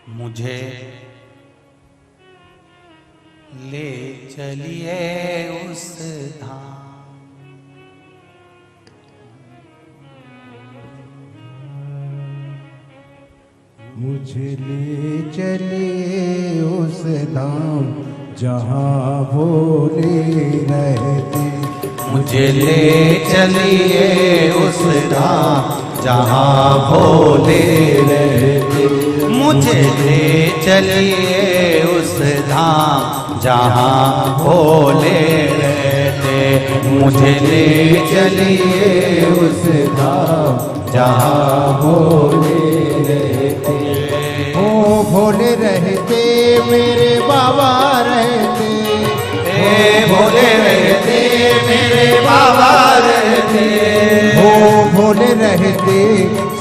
मुझे ले चलिए उस धाम, मुझे ले चलिए उस धाम जहाँ भोले रहते। मुझे ले चलिए उस धाम जहाँ भोले रहते। मुझे ले चलिए उस धाम जहाँ भोले रहते। मुझे ले चलिए उस धाम जहाँ भोले रहते। ओ भोले रहते मेरे बाबा रहते। भोले रहते मेरे बाबा रहते। ओ भोले रहते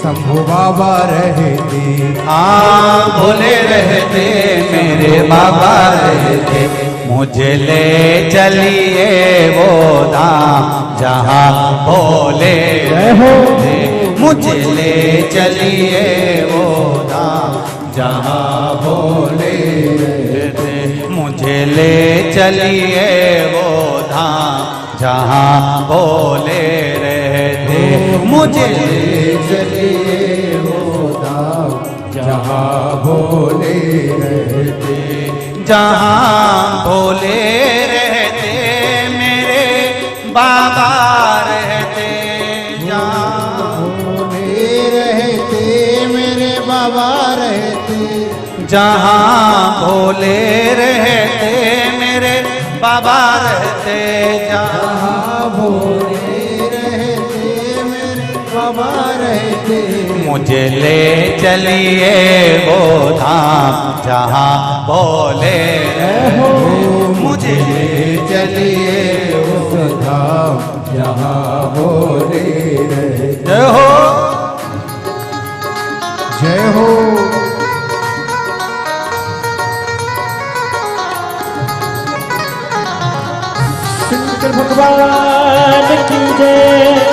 शंभू बाबा रहते। हाँ भोले रहते मेरे बाबा रहते। मुझे ले चलिए वो धाम जहाँ भोले रहते। मुझे ले चलिए वो धाम जहाँ भोले रहते। मुझे ले चलिए वो धाम जहाँ भोले रहते। मुझे ले चलिए वो धाम जहाँ भोले रहते। जहाँ भोले रहते मेरे बाबा रहते। जहाँ भोले रहते मेरे बाबा रहते। जहाँ भोले रहते मेरे बाबा रहते। जहाँ भोले रहते मेरे बाबा रहते। मुझे ले चलिए वो धाम जहाँ भोले रहते। मुझे ले चलिए उस धाम जहाँ भोले रहते। जय हो जय हो। शंकर भगवान की जय।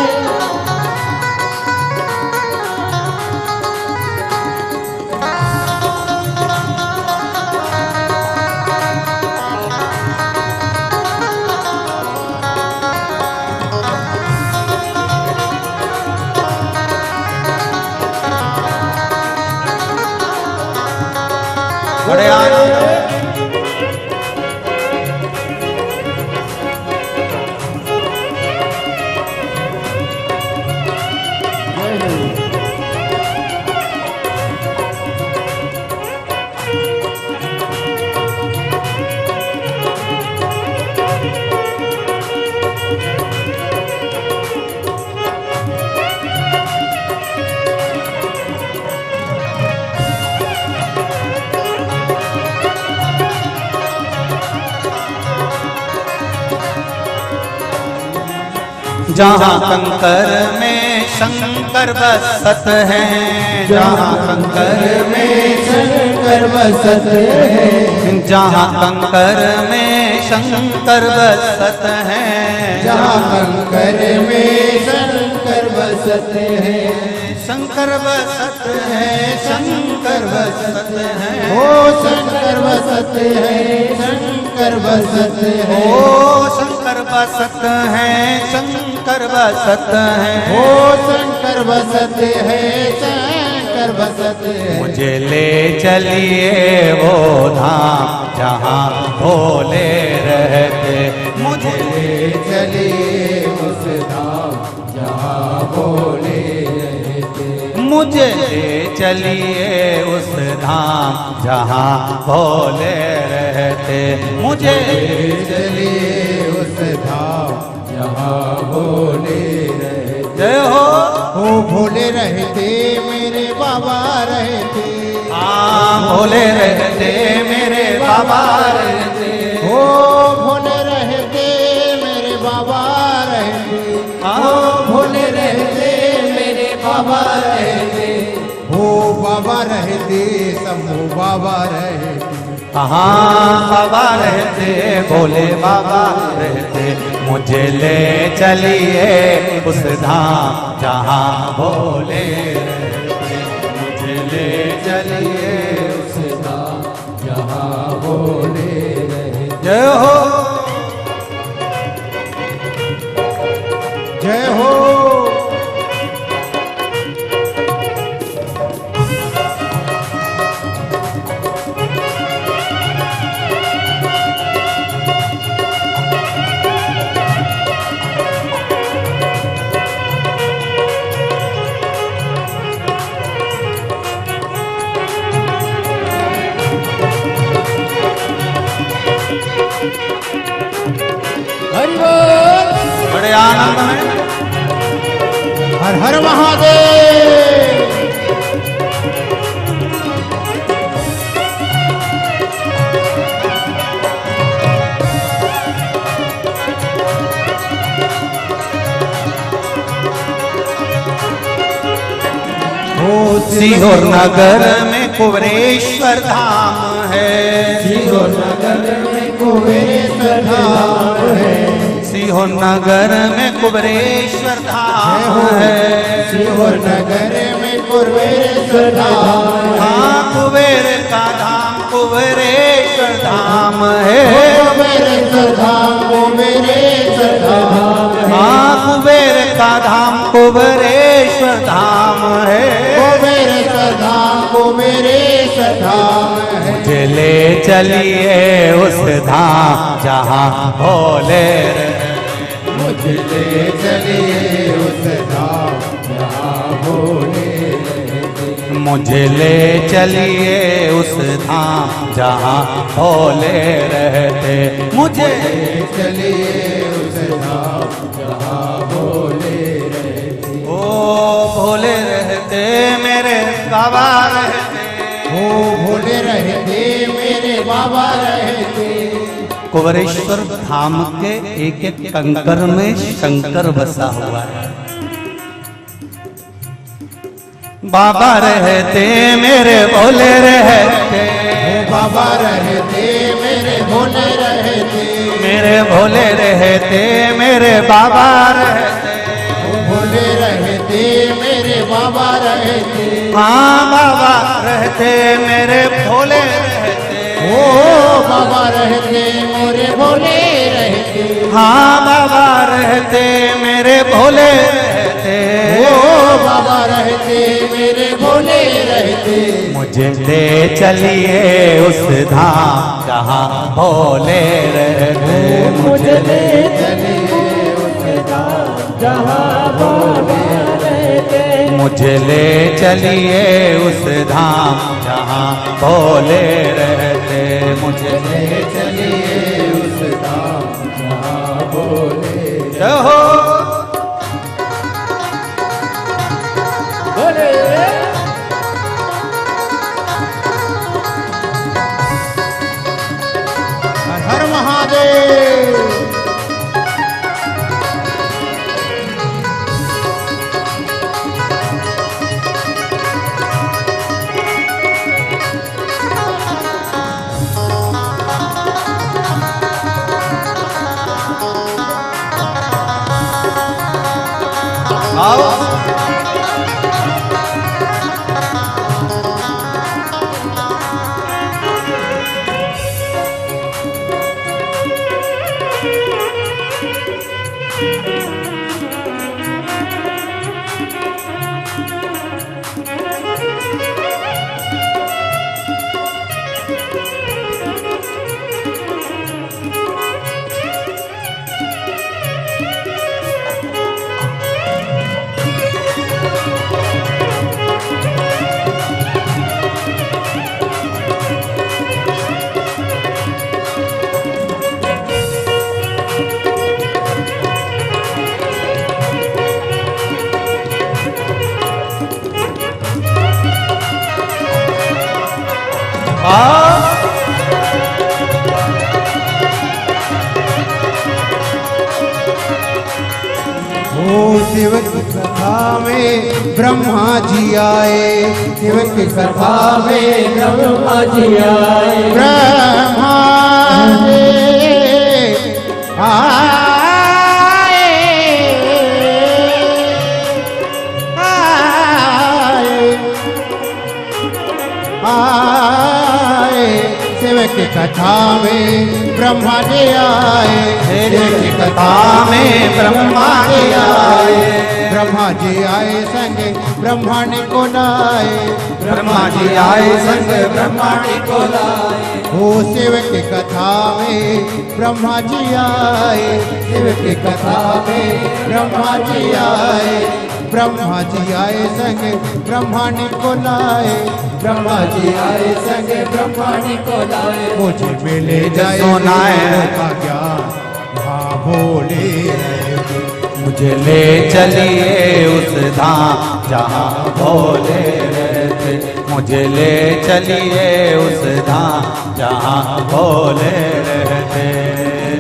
बड़े आनंद जहाँ कंकर में शंकर बसत है। जहाँ कंकर में शंकर बसत है। जहाँ कंकर में शंकर बसत है। जहाँ कंकर में शंकर बसत है। शंकर बसत है। शंकर बसत है। ओ शंकर बसत है। शंकर बसत है। ओ शंकर बसत है। शंकर बसत है। ओ शंकर बसत है। शंकर बसत है। मुझे ले चलिए वो धाम जहाँ भोले रहते। मुझे ले चलिए उस धाम जहाँ भोले रहते। मुझे ले चलिए उस धाम जहाँ भोले रहते। मुझे ले चलिए उस धाम जहाँ भोले रहते। जय हो ओ भोले रहते मेरे बाबा रहते। हाँ भोले रहते मेरे बाबा रहते। ओ भोले रहते मेरे बाबा रहते। हाँ भोले रहते मेरे बाबा रहते। ओ बाबा रहते शंभू बाबा रहते। हाँ बाबा रहते भोले बाबा रहते। मुझे ले चलिए उस धाम जहाँ भोले रहते। मुझे ले चलिए उस जय हो जय हो हरि बोल। बड़े आनंद में हर हर महादेव। सीहोर नगर में कुबरेश्वर धाम है। सीहोर नगर में कुबेरेश्वर धाम है। सीहोर नगर में कुबरेश्वर धाम है। सीहोर नगर में कुबेरेश्वर धाम है। हाँ कुबेर का धाम कुबरेश्वर धाम है। कुबेरेश्वर धाम कुबेरेश्वर धाम है। हाँ कुबेर का धाम कुबरेश्वर धाम है। कुबेरेश्वर धाम कुबेरेश्वर धाम है। मुझे ले चलिए उस धाम जहाँ भोले रहे। मुझे ले चलिए उस धाम जहाँ भोले रहते। मुझे ले चलिए उस धाम जहाँ भोले रहते। मुझे ले चलिए उस धाम जहाँ भोले रहते। ओ भोले रहते मेरे बाबा रहते। ओ भोले रहते मेरे बाबा रहते। कुबरेश्वर धाम के एक एक कंकर में शंकर बसा हुआ है। बाबा रहते मेरे भोले रहते। बाबा रहते मेरे भोले रहते। मेरे भोले रहते मेरे बाबा रहते। भोले रहते मेरे बाबा रहते। हाँ बाबा रहते मेरे भोले रहते। ओ बाबा रहते मेरे भोले रहते। हाँ बाबा रहते मेरे भोले रहते। ओ बाबा रहते मेरे भोले रहते। मुझे ले चलिए उस धाम जहाँ भोले रहते। मुझे ले चलिए उस धाम जहाँ भोले रहते। मुझे ले चलिए उस धाम जहाँ भोले रहते। मुझे ले चलिए उस धाम जहाँ भोले जय हो भोले। हर हर महादेव। आओ शिव की कथा में ब्रह्मा जी आए। शिव की कथा में ब्रह्मा जी आए। ब्रह्मा आए शिव की कथा में ब्रह्मा जी आए, तेरे की कथा में ब्रह्मा जी आए, ब्रह्मा जी आए संग ब्रह्मांड को लाए, ब्रह्मा जी आए संग ब्रह्मांड को लाए। ओ शिव की कथा में ब्रह्मा जी आए, शिव की कथा में ब्रह्मा जी आए, ब्रह्मा जी आए संग ब्रह्मांड को लाए, ब्रह्मा जी आए संग ब्रह्मांड को लाए। मुझे मिले जाए सुनाए का ज्ञान हाँ भोले रहे, मुझे ले चलिए उस धाम जहाँ भोले रहते, मुझे ले चलिए उस धाम जहाँ भोले रहते,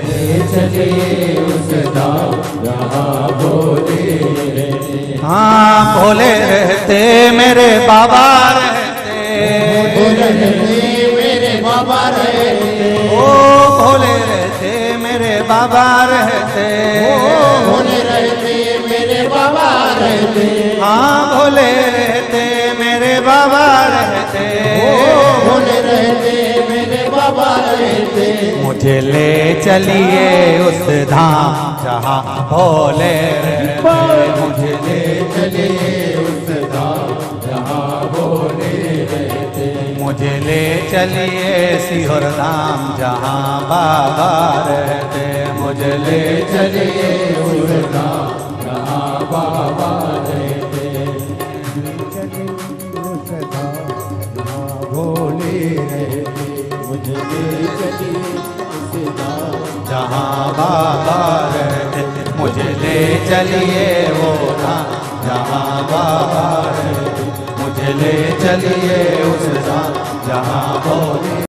ले चलिए उस धाम जहाँ भोले रहते। हाँ भोले रहते मेरे बाबा रहते, भोले रहते मेरे बाबा रहते, ओ भोले रहते मेरे बाबा रहते, भोले रहते मेरे बाबा रहते, हाँ भोले रहते मेरे बाबा रहते, भोले रहते मेरे बाबा रहते। मुझे ले चलिए उस धाम जहाँ भोले रहते, मुझे ले चलिए उस धाम जहाँ भोले रहते, मुझे ले चलिए सिहोर धाम जहाँ बाबा रहते, मुझे ले चलिए उस धाम जहाँ बाबा रहते, चलिए उस धाम जहाँ भोले रहते, मुझे ले चलिए उस धाम जहाँ बाबा रहते, मुझे ले चलिए वो धाम जहाँ बाबा रहते, मुझे ले चलिए उस धाम जहाँ भोले